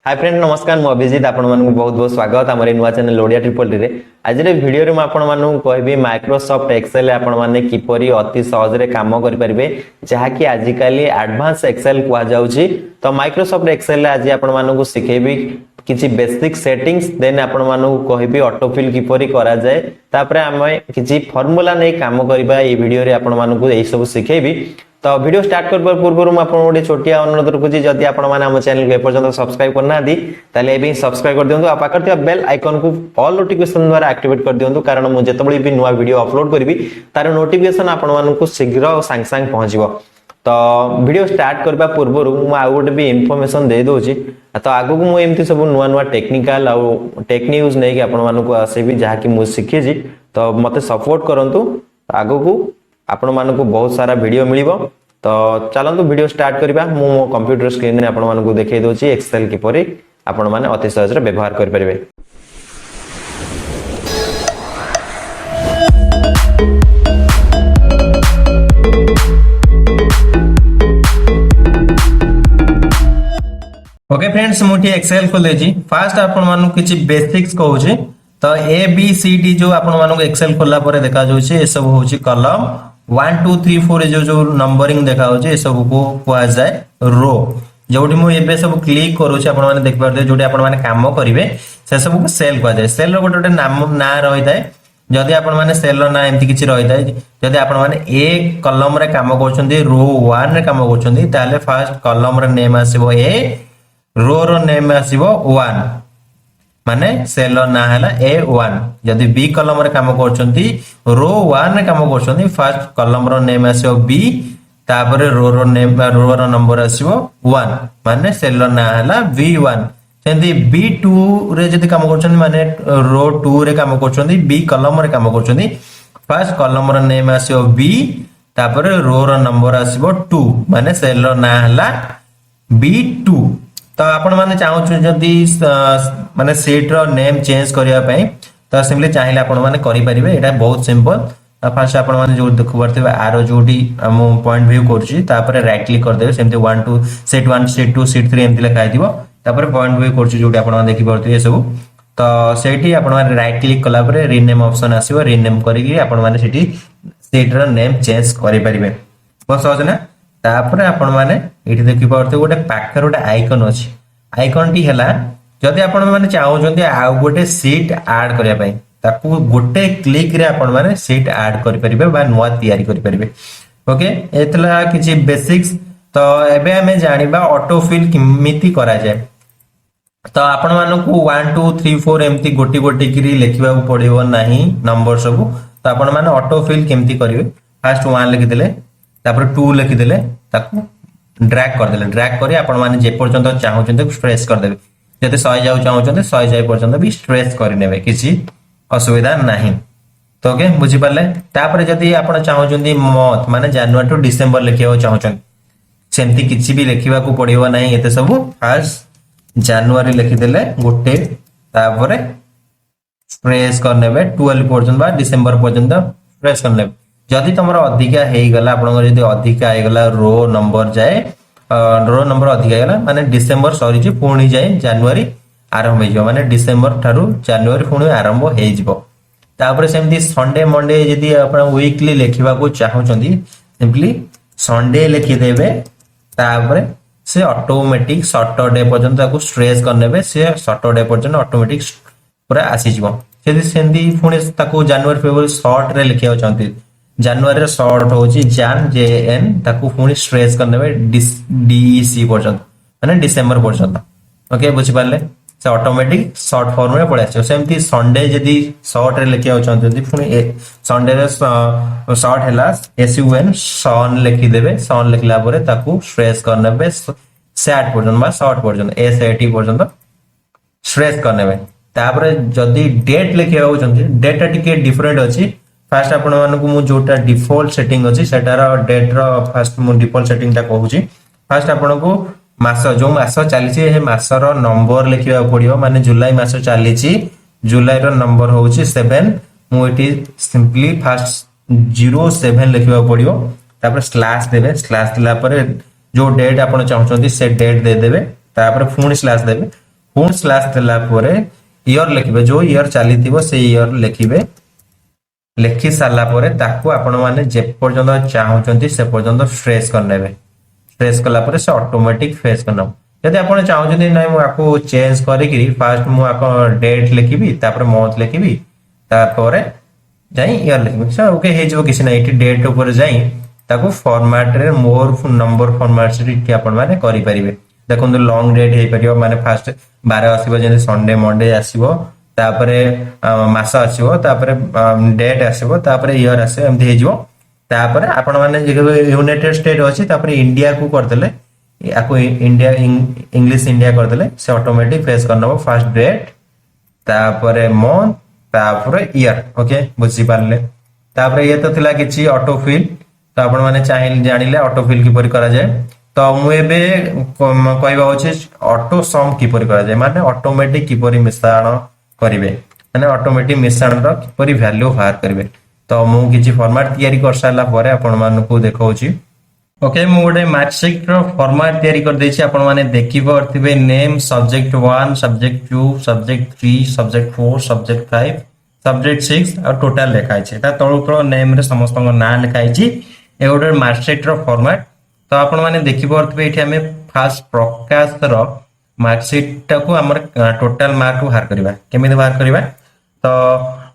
Hi friend नमस्कार मु अभिजीत आपण मानक बहुत बहुत स्वागत हमर नुआ चैनल ओडिया ट्रिपल टी रे आज रे वीडियो रे म आपण मानक कहबी माइक्रोसॉफ्ट एक्सेल आपण माने किपरि अति सहज रे काम करि परिबे जहा कि आज काली एडवांस एक्सेल कुआ जाउची तो माइक्रोसॉफ्ट एक्सेल आज आपण मानक सिखेबी किछि बेसिक सेटिंग्स देन आपण मानक कहबी ऑटोफिल किपरि करा जाय तापरे हमें किछि फार्मूला नै काम करबा ए वीडियो रे आपण मानक एई सब सिखेबी तो वीडियो स्टार्ट करबा पूर्व में आपन गोटे छोटिया अनुरोध रखुची जदि आपण माने हम चैनल के पर्यंत सब्सक्राइब करना दी ताले एबे सब्सक्राइब कर दियंतु आ पाकर बेल आइकन को ऑल नोटिफिकेशन द्वारा एक्टिवेट कर दियंतु कारण मु जेतबेले भी नुवा वीडियो अपलोड करबी तार नोटिफिकेशन आपण मानकु शीघ्र और सांग सांग पहुंचबो। तो वीडियो स्टार्ट करबा पूर्व मु आ गोटे भी इंफॉर्मेशन दे दोची तो आगु को मु एमती सब नुवा नुवा टेक्निकल और टेक न्यूज नै कि आपण मानकु आसेबी जहा कि मु सिखि जी तो मते सपोर्ट करंतु आगु को आपण मानकु बहुत सारा वीडियो मिलिबो। तो चलंतु वीडियो स्टार्ट करबा मु मो कंप्यूटर स्क्रीन रे आपण मानकु देखै दोची एक्सेल किपरि आपण माने अति सहज रे व्यवहार कर परिबे। ओके फ्रेंड्स मुठी एक्सेल खोल देजी फास्ट आपण मानकु किछि बेसिक्स कहूची तो ए बी सी डी जो आपण मानकु एक्सेल खोलला परे देखा जाउची ए सब होची कॉलम 1 2 3 4 जो नंबरिंग देखा होचे ए सब को कुआ जाय रो जोटी मु एबे सब क्लिक करू छी आपण माने देख पारते जोटी आपण माने काम करिवे से सब को सेल कुआ जाय सेल रो गोटे नाम ना रहि थाए जदी आपण माने सेल रो ना एम्ति किछि रहि थाए जदी आपण माने ए कॉलम रे काम करछन्ती रो 1 रे काम करछन्ती ताले फर्स्ट कॉलम रे नेम आसीबो ए रो रो नेम आसीबो 1 माने सेल ना हला A1 जदी B कॉलम रे काम करछन्ती रो 1 रे काम करछन्ती फर्स्ट कॉलम रो नेम आसीबो B तापरे रो रो नेम रो रो नंबर आसीबो 1 माने सेल ना हला V1 सेंदी B2 रे जदी काम करछन्ती माने रो 2 रे काम करछन्ती B कॉलम रे काम करछन्ती फर्स्ट कॉलम रो नेम आसीबो B तापरे रो रो नंबर आसीबो 2 माने सेल ना हला B2 तो आपण माने चाहू जदी माने सीट रो नेम चेंज करिया पई तो सिंपली चाहिले आपण माने करि परिबे एटा बहुत सिंपल। फर्स्ट आपण माने जो देखु परथिबे आरो जोडी हम पॉइंट व्यू करछि तापरे राइट क्लिक कर देबे सेमते 1 2 सेट 1 सेट 2 सेट 3 एमति लिखा दिबो तापरे पॉइंट व्यू करछि जोडी आपण माने देखि परथिबे सब तो सेठी आपण माने राइट क्लिक कला परे रीनेम ऑप्शन आसीबो रीनेम करिकि आपण माने सेठी सीट रो नेम चेंज करि परिबे बहुत सहज ना। तापरे आपण माने एठी देखि परथे गोटे पाखर गोटे आइकन अछि आइकन टी हला जदी आपण माने चाहौ जंती आ गोटे सीट ऐड करिया पई ताकू गोटे क्लिक रे आपण माने सीट ऐड करि परिबे बा नोआ तयारी करि परिबे। ओके एतला किछि बेसिक्स तो एबे हमें जानिबा ऑटो फिल किमिति करा जाय तो आपण मानकू 1 2 3 4 एम्ति गोटी गोटी करी लिखिबा पड़िबो नाही नंबर सब तो आपण माने ऑटो फिल किमिति करिवे फर्स्ट 1 लिखि देले तापर 2 लिखि देले ताकू ड्रैग कर देले ड्रैग करी आपण माने जे पर्यंत चाहौ छन्ते स्ट्रेस कर देबे जते 100 जाउ चाहौ छन्ते 100 जाय पर्यंत भी स्ट्रेस करि नेबे किछि असुविधा नाही। तो ओके बुझि पाले तापर जदी आपण चाहौ छन्ती मंथ माने जनवरी टू डिसेंबर लिखियो चाहौ छन्ते सेमति किछि भी लिखिबा को पड़िबो नाही एते सब फर्स्ट जनवरी लिखि देले गोटे तापर स्ट्रेस कर नेबे 12 पर्यंत बा डिसेंबर पर्यंत स्ट्रेस कर नेबे जदी तमरा अधिका हेई गला आपन जदी अधिका हे गला रो नंबर जाए रो नंबर अधिका हे गला माने डिसेंबर सरी जे पुणी जाए जनवरी आरंभ हे जो माने डिसेंबर थारु जनवरी पुणी आरंभ हे जिवो तापर सेमती संडे मंडे जदी आपन वीकली लेखिबा को चाहौ चंदी सिंपली संडे लिखि देबे तापर से ऑटोमेटिक सैटरडे पर्यंत को स्ट्रेस कर नेबे से सैटरडे पर्यंत ऑटोमेटिक पूरा आसी जिवो जदी सेंदी पुणी ताको जनवरी फेब्रुआरी शॉर्ट रे लिखियो चंती जनवरी रे शॉर्ट होची जान जे एन ताकू पुणी स्ट्रेस करनेबे डीसी पर्यंत माने डिसेंबर पर्यंत। ओके बुझि पाले से ऑटोमेटिक शॉर्ट फॉर्म रे पळे आछो सेमती संडे जदी शॉर्ट रे लिखिया होचन जदी पुणी संडे रे शॉर्ट हैला एसयूएन सन लिखि देबे सन लिखला परे ताकू स्ट्रेस करनेबे सैट पर्यंत बा शॉर्ट पर्यंत एस80 पर्यंत स्ट्रेस करनेबे तापर जदी डेट लिखिया होचन डेट टिके डिफरेंट अछि फर्स्ट आपण मानकु मु जोटा डिफॉल्ट सेटिंग अछि सेटार डेट रो फर्स्ट मु डिफॉल्ट सेटिंग ता कहूची फर्स्ट आपनको मास जो मास चली छि हे मास रो नंबर लिखिबा पड़ियो माने जुलाई मास चली छि जुलाई रो नंबर होची 7 मु एटी सिंपली फर्स्ट 07 लिखिबा पड़ियो तापर स्लैश देबे स्लैश दिला परे जो डेट आपण चाहउछंती से डेट दे देबे तापर फुणी स्लैश देबे पुणी स्लैश देला परे ईयर लिखिबे जो ईयर चली से ईयर लिखिबे लिखि सारा परे ताकू आपण माने जे पर्यंत चाहउचंती से पर्यंत फ्रेश करनेबे फ्रेश कला परे से ऑटोमेटिक फ्रेश करनब यदि आपण चाहउचंती नै मु आको चेंज करिकरी फर्स्ट मु आको डेट लिखिबी तापर मंथ लिखिबी तापर जाई ईयर लिखिबी सो ओके हे जो किसी नै एठी डेट ऊपर जाई ताकू फॉर्मेट रे मोर नंबर फॉर्मेट से इठी आपण माने करि परिबे देखो लॉन्ग डेट हे परियो माने फर्स्ट 12 आसीबो जे संडे मंडे आसीबो तापरे मास आसीबो तापरे डेट आसीबो तापरे ईयर आसे एमथि हे जिवो तापरे आपण माने यूनाइटेड स्टेट अछि तापरे इंडिया को कर देले आको इंडिया इंग्लिश इंडिया कर देले से ऑटोमेटिक फ्रेश करनबो फर्स्ट डेट तापरे मंथ तापरे ईयर ओके बुझी पारले तापरे ये तो थिला किछि ऑटो फिल तो आपण माने चाहिल जानिले ऑटो फिल की परि करा जाय तो मु एबे कहबा होछि ऑटो सम की परि करा जाय माने ऑटोमेटिक की परि मिश्रण करिवे माने ऑटोमेटिक मिश्रण रो की परि वैल्यू बाहर करिवे तो मु किछि फॉर्मेट तयारी कर साला परे आपण मानु को देखौछि ओके मु गोटे मार्कशीट रो फॉर्मेट तयारी कर दैछि आपण माने देखि परथिबे name subject 1 subject 2 subject 3 subject 4 subject 5 subject 6 और टोटल लिखाइ छै ता तळु तळ नेम रे समस्त नाम लिखाइ छै ए गोटे मार्कशीट रो फॉर्मेट तो आपण माने देखि परथिबे एठी हमें फास्ट प्रकाश रो मार्कशीट को हमर टोटल मार्क बाहर करबा केमिति बाहर करबा तो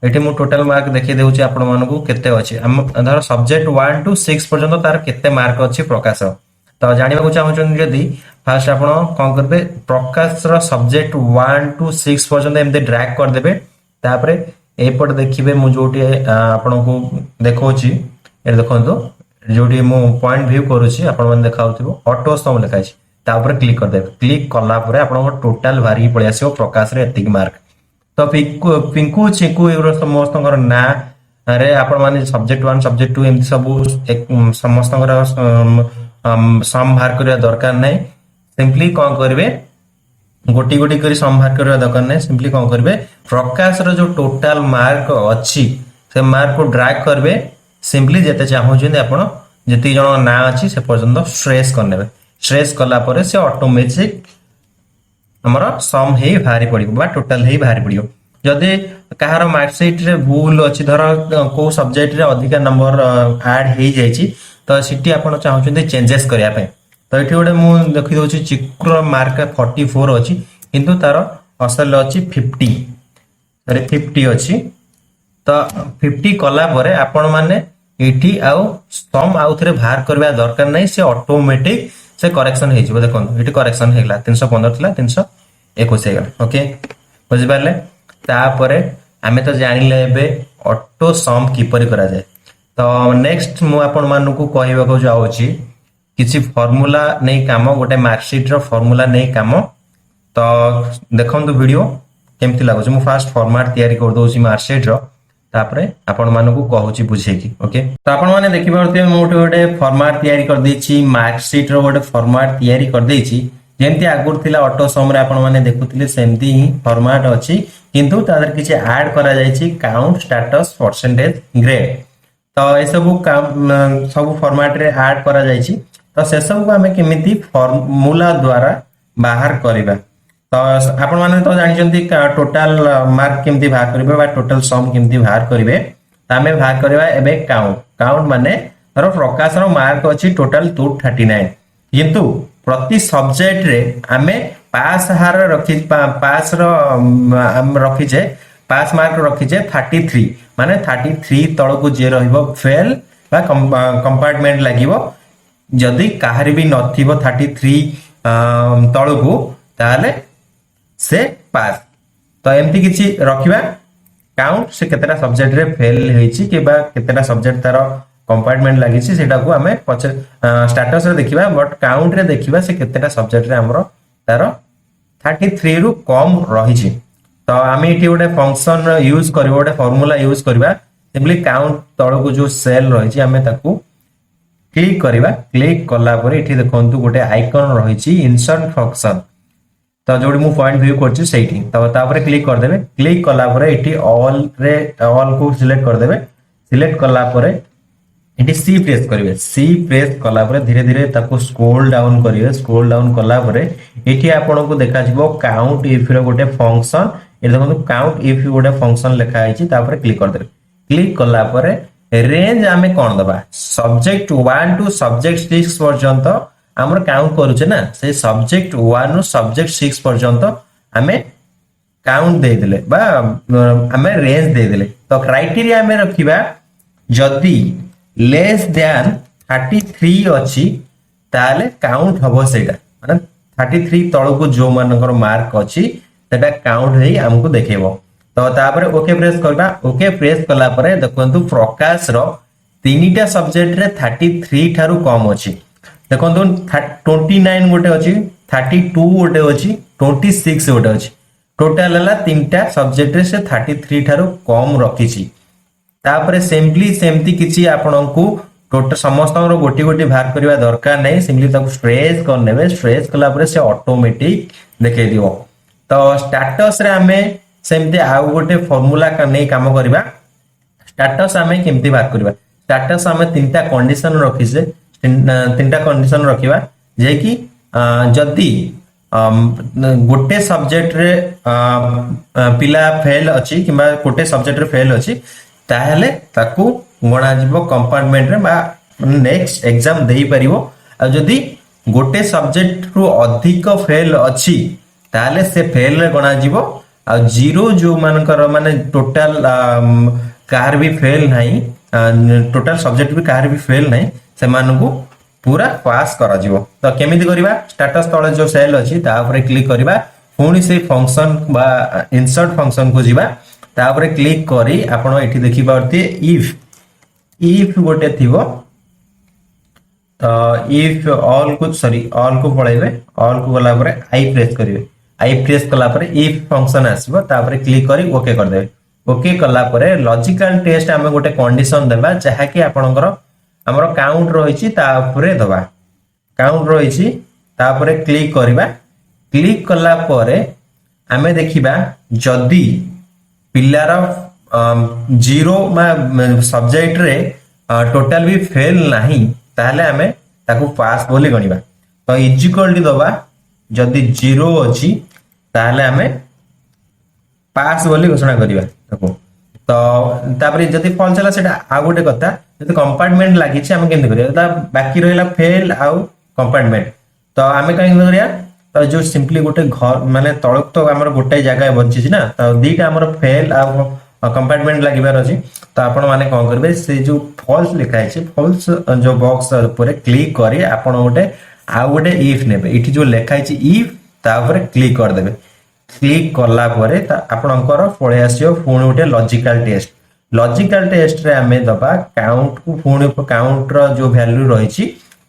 एठी मु टोटल मार्क देखि देउची आपण मानकू केते अछि हम धर सब्जेक्ट 1 टू 6 पर्यंत तार केते मार्क अछि प्रकाश तो जानिबा को चाहउछन जदी फास्ट आपण कोन करबे प्रकाश रो सब्जेक्ट 1 टू 6 पर्यंत एमते ड्रैग कर देबे तापरे एपट देखिबे मु जोटी आपण को देखौची ए देखंतो जोटी मु पॉइंट व्यू करूची आपण मन देखाउथिबो ऑटो सम लिखाइ छै ता ऊपर क्लिक कर देबे क्लिक करला परे आपण टोटल भारी पळि आसीबो प्रकाश रे एतिक मार्क तो पिंकू चिकू एरो समस्त ना अरे आपण माने सब्जेक्ट 1 सब्जेक्ट 2 एमति सब एक समस्त सम बाहर करिया दरकार नै सिंपली कोन करबे गोटी गोटी करी सम बाहर करिया दरकार नै सिंपली कोन करबे प्रकाश रो जो टोटल मार्क अछि से मार्क को ड्रैग करबे सिंपली जेते चाहू जे आपण जति जण ना अछि से पर्यंत स्ट्रेस करनेबे स्ट्रेस कला परे से ऑटोमेटिक हमरो सम हे भारी पड़िबो बा टोटल हे भारी पड़ियो जदि कहार मार्कशीट रे भूल अछि धर को सब्जेक्ट रे अधिक नंबर ऐड हे जायछि तो सिटी आपण चाहू छथि चेंजेस करिया पे तो एठी गोटे मु देखि दोछि चिक्र मार्क 44 अछि किंतु तार असल अछि 50 अरे 50 अछि तो 50 कला परे आपण माने एठी आउ सम आउ थरे बाहर करबा दरकार नै से ऑटोमेटिक से करेक्शन हे जिवो देखो एठी करेक्शन हेला 315 थिला 321 हेगा ओके बुझि पारले तापरे हमें तो जानिले एबे ऑटो सम किपरि करा जाय तो नेक्स्ट मु आपण मानु को कहबा को जाउची किछि फार्मूला नै काम गोटे मार्कशीट रो फार्मूला नै काम तो देखंतु वीडियो केमति लागो मु फास्ट फॉर्मेट तयारी कर दोछि मार्कशीट रो तापरे आपण मानु को कहूची बुझेकी ओके तो आपण माने देखि परते मु गोटे फॉर्मेट तयारी कर देछि मार्कशीट रो गोटे फॉर्मेट तयारी कर देछि जेमति आगुर थिला ऑटो सम रे आपण माने देखुथिले सेमति ही फॉर्मेट अछि किंतु तादर किछि ऐड करा जायछि काउंट स्टेटस परसेंटेज ग्रेड तो ए सब फॉर्मेट रे ऐड करा जायछि तो से सब को हमें केमिति फार्मूला द्वारा बाहर करबा तो आपण माने तो जानि जंती टोटल मार्क केमती बाहर करबे बा टोटल सम केमती बाहर करबे तामे बाहर करबा एबे काउंट माने रो प्रकाश रो मार्क अछि टोटल 239 किंतु प्रति सब्जेक्ट रे हमें पास हार रखि पास रो हम रखि जे पास मार्क रखि जे 33 माने 33 तळ को जे रहइबो फेल बा कंपार्टमेंट लागिवो जदी काहरी भी नथिबो 33 तळ को ताले से पास तो एमती किछि रखिबा काउंट से केतेटा सब्जेक्ट रे फेल हेछि के बा केतेटा सब्जेक्ट तार कंपार्टमेंट लागि छि सेटा को हमें स्टेटस रे देखिबा बट काउंट रे देखिबा से केतेटा सब्जेक्ट रे हमरो तार 33 रु कम रहि छि तो हमें इठी गोटे फंक्शन यूज करबो गोटे फार्मूला यूज करबा सिंपली काउंट तळ को जो सेल रहि छि हमें ताकू क्लिक करबा क्लिक कला पर इठी देखंतु गोटे आइकन रहि छि इंसर्ट फंक्शन तो जोडी मु पॉइंट व्यू करछि सेठी तो तापर क्लिक कर देबे क्लिक कला परे एठी ऑल को सिलेक्ट कर देबे सिलेक्ट कला परे एटी सी प्रेस करेंगे सी प्रेस कला परे धीरे धीरे ताको स्क्रॉल डाउन करेंगे स्क्रॉल डाउन कला परे एठी आपन को देखा जिवो काउंट इफ रो गोटे फंक्शन ए देखो काउंट इफ गोटे फंक्शन लिखा है तापर क्लिक कर दे क्लिक कला परे रेंज आमे कोन दबा सब्जेक्ट 1 टू सब्जेक्ट 6 पर्यंत हमर काउंट करूचे ना से सब्जेक्ट 1 नु सब्जेक्ट 6 पर्यंत आमे काउंट दे देले बा आमे रेंज दे देले तो क्राइटेरिया आमे रखिबा जदी लेस देन 33 अछि ताले काउंट हबो सेटा माने 33 तळो को जो मानकर मार्क अछि सेटा काउंट हेई हमको देखेबो तो तापर ओके प्रेस करबा ओके प्रेस कला परे देखंतु प्रकाश रो तीनटा सब्जेक्ट रे 33 थारु कम अछि देखंतु 29 गोटे अछि 32 गोटे अछि 26 गोटे अछि टोटल हला तीनटा सब्जेक्ट रे से 33 थारु कम रखिछि तापर सिंपली सेमती किछि आपनकू टोटल समस्त गोटी गोटी भाग करबा दरकार नै सिंपली ताको स्ट्रेस कर नेबे स्ट्रेस कला परे से ऑटोमेटिक देखे दियो तो स्टेटस रे हमें सेमती आउ गोटे फार्मूला का नै काम करबा स्टेटस हमें केमती भाग करबा स्टेटस हमें तीनटा कंडीशन रखि से तीनटा कंडीशन रखिबा जे कि जदी गोटे सब्जेक्ट रे पिला फेल अछि किबा गोटे सब्जेक्ट रे फेल अछि ताहले ताकू गणा जीवो कंपार्टमेंट रे बा नेक्स्ट एग्जाम देई परिवो आ जदी गोटे सब्जेक्ट रु अधिक फेल अछि ताहले से फेल रे गणा जीवो आ जीरो जो मानकर माने टोटल कार भी फेल नाही टोटल सब्जेक्ट भी कार भी फेल नाही से मानकू पूरा पास करा जीवो तो केमिति करिबा स्टेटस तळे जो सेल अछि ता ऊपर क्लिक करिबा पुणी से फंक्शन बा इंसर्ट फंक्शन को जीवा ता ऊपर क्लिक करी आपण एठी देखि पारती इफ गोटे थिवो तो इफ ऑल को सॉरी ऑल को पळेबे ऑल को गला परे आई प्रेस करिवे आई प्रेस कला परे इफ फंक्शन आसीबो ता ऊपर क्लिक करी ओके कर देबे ओके कला परे लॉजिकल टेस्ट हमें गोटे कंडीशन देबा जहा कि आपनकर हमर काउंट रहिछि ता ऊपर दबा काउंट रहिछि ता ऊपर क्लिक करिबा क्लिक कला परे हमें देखिबा जदी पिल्लार जीरो सब्जेक्ट रे टोटल भी फेल नाही ताहले हमें ताकू पास बोली गणिबा तो इक्वल टू दबा जदी जीरो अछि ताहले हमें पास बोली घोषणा करिबा देखो तो तापरे जदी फॉल्स होला सेटा आ गोटे कथा जदी कंपार्टमेंट लागि छै हम केमते करिया ता बाकी रहिला फेल आउ कंपार्टमेंट तो हमें कहीं करिया तो जो सिंपली गोटे घर माने तळक तो हमर गोटे जगह बंची छी ना तो दीटा हमर फेल आउ कंपार्टमेंट लागिबार अछि तो आपण माने कोन करबे से जो फॉल्स लिखा है फॉल्स जो बॉक्स ऊपर क्लिक करी आपण गोटे आ गोटे इफ नेबे इठी जो लिखा है इफ ता ऊपर क्लिक कर देबे क्लिक करला परे आपनकर पळे आसियो पुणी गोटे लॉजिकल टेस्ट रे हमें दबा काउंट को पुणी काउंट रो जो वैल्यू रही छी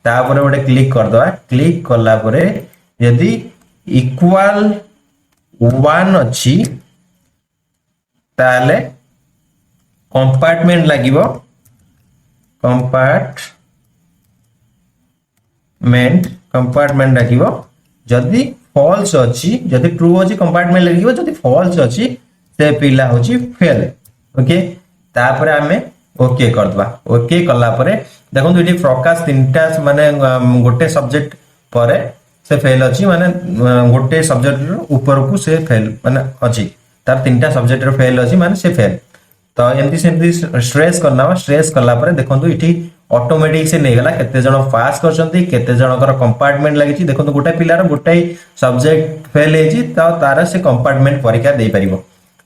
ता ऊपर गोटे क्लिक कर दबा क्लिक करला परे यदि इक्वल 1 अछि ताले कंपार्टमेंट लागिवो कंपार्टमेंट लागिवो जदी फॉल्स अछि जदी ट्रू अछि कंपार्टमेंट लागिवो जदी फॉल्स अछि से पिला होछि फेल ओके तापर हमें ओके कर दबा ओके कला परे देखो इठी प्रकाश तीनटा माने गोटे सब्जेक्ट परे से फेल अछि माने गोटे सब्जेक्ट ऊपर को से फेल माने अछि तार तीनटा सब्जेक्ट रे फेल अछि माने से फेल तो एमती सेमती स्ट्रेस करना स्ट्रेस कला परे देखंतु इठी ऑटोमेटिक से नै गला केते जण पास करछंती केते जणकर कंपार्टमेंट लागिछि देखंतु गोटे पिलार गोटे सब्जेक्ट फेल हेछि त तार से कंपार्टमेंट परीक्षा देई परिबो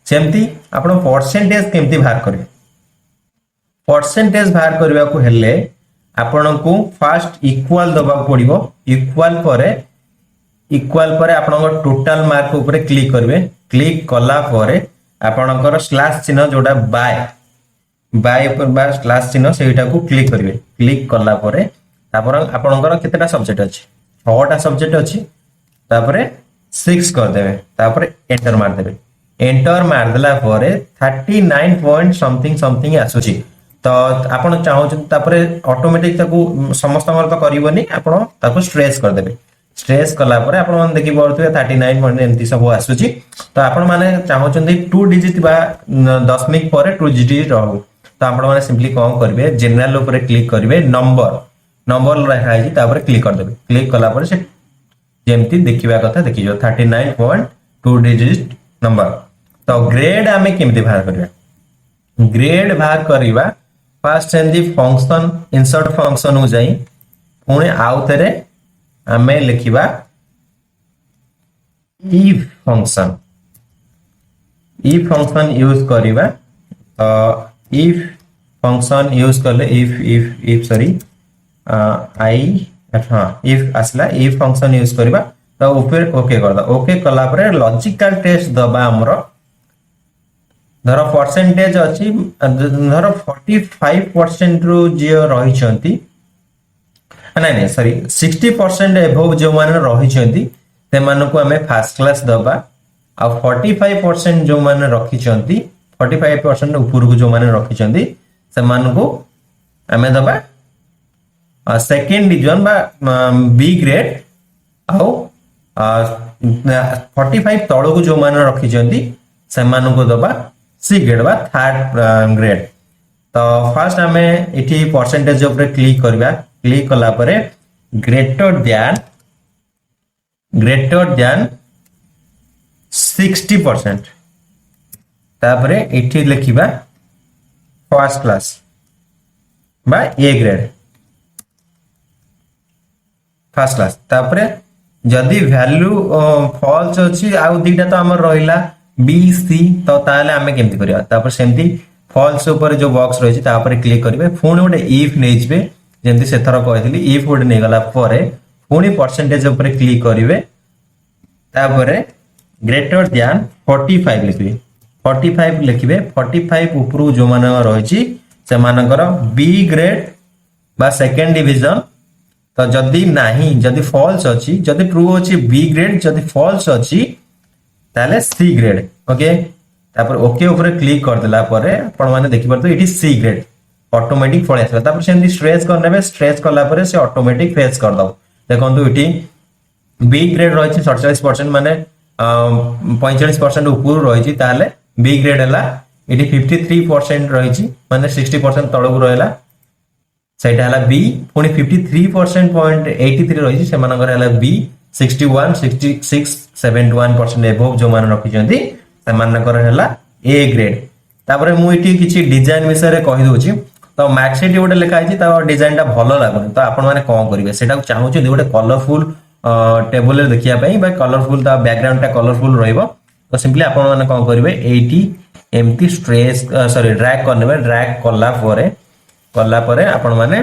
सेमती आपण परसेंटेज केमती बाहर करिवे परसेंटेज बाहर करबा को हेले आपण को फर्स्ट इक्वल दबा पड़िबो इक्वल परे आपनकर टोटल मार्क ऊपर क्लिक करिवे क्लिक कला परे आपनकर स्लैश चिन्ह जोटा बाय पर बा स्लैश चिन्ह सेटा को क्लिक करिवे क्लिक कला परे तापर आपनकर केतेटा सब्जेक्ट अछि 6टा सब्जेक्ट अछि तापरे 6 कर देबे तापरे एंटर मार देबे एंटर मार देला परे 39 पॉइंट समथिंग आसुची तो आपण चाहौ तापरे ऑटोमेटिक ताको समस्त तो करिवनी आपण ताको स्ट्रेस कर देबे स्ट्रेस कला परे आपण मन देखि परथुए 39 पॉइंट एमती सब आसुची तो आपण माने चाहौ 2 डिजिट बा दशमिक परे 2 डिजिट रहू तो आपण माने सिंपली कौन करिवे जनरल ऊपर क्लिक करिवे नंबर नंबर रखा है तापर क्लिक कर देबे क्लिक कला पर से जेमती देखिबा कथा देखि जो 39.2 डिजिट नंबर तो ग्रेड आमे केमती बाहर करबा ग्रेड बाहर करबा फर्स्ट सेंदी फंक्शन इंसर्ट फंक्शन हो जाई पुणे आउ तेरे आमे लिखिबा if function यूज करिबा तो if function यूज करले if सॉरी if असला if function यूज करिबा तो ऊपर ओके कर दा ओके कला पर लॉजिकल टेस्ट दबा हमरो धर परसेंटेज अछि धर 45% रु जे रही छंती नहीं सॉरी 60% एबव जो माने रही छंती ते मानो को हमें फर्स्ट क्लास दबा आ 45% जो माने रखी छंती 45% ऊपर को जो माने रखी छंती से मानो को हमें दबा सेकेंड डिवीजन बा बी ग्रेड आउ 45 तळो को जो माने रखी छंती से मानो को दबा सी ग्रेड बा थर्ड ग्रेड तो फर्स्ट हमें इठी परसेंटेज ऊपर क्लिक करबा क्लिक कला परे ग्रेटर देन 60% तापरे इठी लिखिबा फर्स्ट क्लास बा ए ग्रेड फर्स्ट क्लास तापरे जदी वैल्यू फॉल्स अछि आ दीटा तो हमर रहिला बी सी तो ताले हमें केमति करिया तापर सेमति फॉल्स ऊपर जो बॉक्स रहिछि तापर क्लिक करिवे फोन गोटे इफ नै जबे जेमति से थरा कहथिली इफ गोटे नै गला परे फोनी परसेंटेज ऊपर क्लिक करिवे तापर ग्रेटर देन 45 लिखिबे 45 लिखिबे 45 ऊपर जो माने रहिछि से मानकर बी ग्रेड बा सेकंड डिवीजन तो जदी नाही जदी फॉल्स अछि जदी ट्रू अछि बी ग्रेड जदी फॉल्स अछि ताले सी ग्रेड ओके तापर ओके ऊपर क्लिक कर देला परे आपण माने देखि परतो इटी सी ग्रेड ऑटोमेटिक पळे आसबा तापर सेंदी स्ट्रेच कर नेबे स्ट्रेच करला परे से ऑटोमेटिक फेच कर दो देखंतु इटी बी ग्रेड रहिछि 47% माने 45% ऊपर रहिछि ताले बी ग्रेड हला इटी 53% रहिछि माने 60% तळକୁ रहला सेटा हला बी पुनी 53.83 रहिछि से मानकर हला बी 61 66 71% एबव जो मान रखि जंती से मानकर हला ए ग्रेड तापर मु इटी किछि डिजाइन विषय रे कहि दोछि तो मैक्सिट गोटे लिखा है ता डिजाइन टा भलो लागुनी तो आपण माने कोन करिवे सेटा चाहू छी गोटे कलरफुल टेबल रे देखिया पई बा कलरफुल ता बैकग्राउंड टा कलरफुल रहइबो तो सिंपली आपण माने कोन करिवे एटी एम्प्टी स्ट्रेस सॉरी ड्रैग करनेबे ड्रैग कला परे आपण माने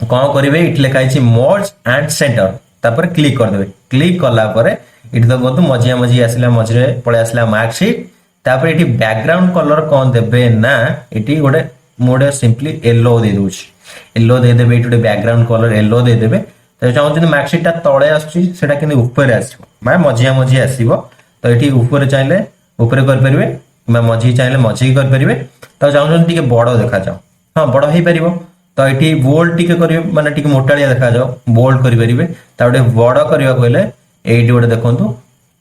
कोन करिवे इट लिखा है मर्ज एंड सेंटर तापर क्लिक कर देबे क्लिक कला परे इट तो गतो मजिया मजी आसला मजरे पळे आसला मार्कशीट तापर इटी बैकग्राउंड कलर कोन देबे ना इटी गोटे मोडे सिंपली येलो दे दोछ येलो दे देबे इटी बैकग्राउंड कलर येलो दे देबे तो चाहू छी मार्कशीट ता तळे आछी सेटा किने ऊपर आछो माने मजिया मजी आसीबो तो इटी ऊपर चाहिले ऊपर कर परिबे मा मजी चाहिले मजी कर परिबे तो चाहू छी टिके बडो देखा जाओ हां बडो हे परिबो तो इटी बोल्ड टिके करिवे माने टिके मोटालिया देखा जाओ बोल्ड करि परिबे ता गोटे बडो करिवा कहले एटी गोटे देखंतु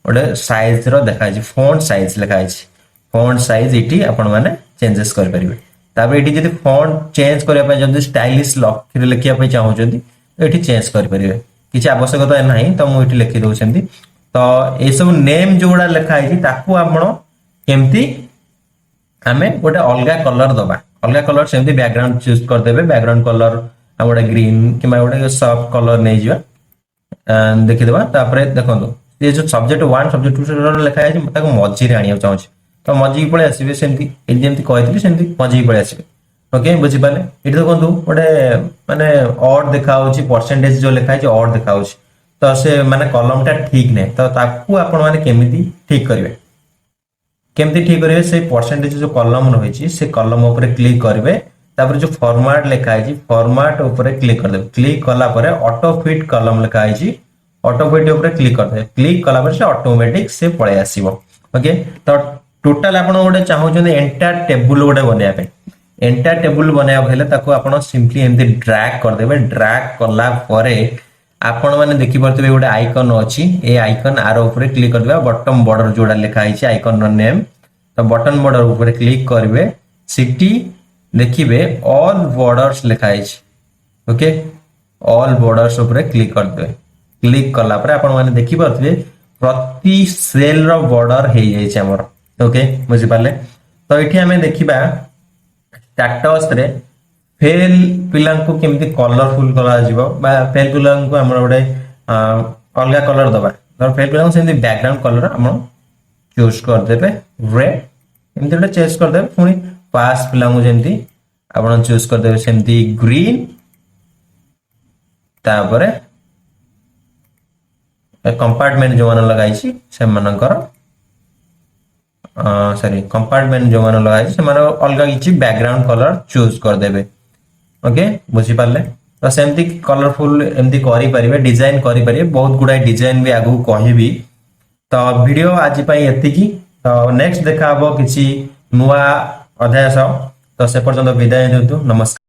गोटे साइज रो देखा छि फॉन्ट साइज लिखा छि फॉन्ट साइज इटी आपण माने चेंजेस कर परिबे तापर एटी जदी फॉन्ट चेंज करिया पय जदी स्टाइलिश लॉक रे लिखिया पय चाहू जदी एटी चेंज कर परिबे किछि आवश्यकता नाही तो मु एटी लिखि दउ छेंदी तो ए सब नेम जोडा लिखा छि ताकू आपण केमती हमें गोटे अलगा कलर दबा अलगा कलर सेमती बैकग्राउंड चूज कर देबे बैकग्राउंड कलर आ गोटे ग्रीन किमा गोटे सॉफ्ट कलर नै जिवा देखि देबा तापर देखंतु ये जो सब्जेक्ट 1 सब्जेक्ट 2 रे लिखा है ताको मझी रे आनिया चाहू तो मझी पळे आसीबे सेमती ए जेमती कहथिली सेमती मझी पळे आसीबे ओके बुझी पाले इट देखंतु गोटे माने ऑड देखा होची परसेंटेज जो लिखा है ऑड देखा होची तो से माने कॉलम टा ठीक नै तो ताकू आपण माने केमिति ठीक करिवे केमती ठीक करिवे से परसेंटेज जो कॉलम रही छी से कॉलम ऊपर क्लिक करिवे तापर जो फॉर्मेट लिखा है फॉर्मेट ऊपर क्लिक कर देबे क्लिक कला परे ऑटो फिट कॉलम लिखा है ऑटो फिट ऊपर क्लिक कर देबे क्लिक कला परे से ऑटोमेटिक से पळे आसीबो ओके तो टोटल आपण गोटे चाहू छन एंटायर टेबल गोटे बनेया पे एंटायर टेबल बनाया भेले ताको आपण सिंपली एमती ड्रैग कर देबे ड्रैग कला परे आपण माने देखि परतबे गोटे आइकन अछि ए आइकन आरो ऊपर क्लिक कर देबा बॉटम बॉर्डर जोडा लिखा है आइकन रो नेम तो बटन बॉर्डर ऊपर क्लिक करबे सिटी देखिए ऑल बॉर्डर्स लिखा है ओके ऑल बॉर्डर्स ऊपर क्लिक कर दे क्लिक कला पर आपण माने देखि पाथबे प्रति सेल रो बॉर्डर हे जाय छै हमर ओके बुझि पाले तो एठी हमें देखिबा स्टैटस रे फेल पिलां को केमती कलरफुल करा जिवो बा फेल पिलां को हमर गोटे अलगा कलर दबा तो फेल पिलां सेमती बैकग्राउंड कलर हम चूज कर देबे रेड एमती गोटे चेंज कर देबे पुनी पास पिलां को जेमती आपण चूज कर देबे सेमती ग्रीन तापरे कंपार्टमेंट जो मन लगाई छी से मनकर सॉरी कंपार्टमेंट जो मन लगाई से मानो अलगा किछि बैकग्राउंड कलर चूज कर देबे ओके बुझी पाले तो सेमती कलरफुल एमती करि परिबे डिजाइन करि परिबे बहुत गुडा डिजाइन भी आगु कहिबी तो वीडियो आज पई एति की तो नेक्स्ट देखा हबो किछि नुवा अध्याय तो से पर्यंत विदाय देतु नमस्कार।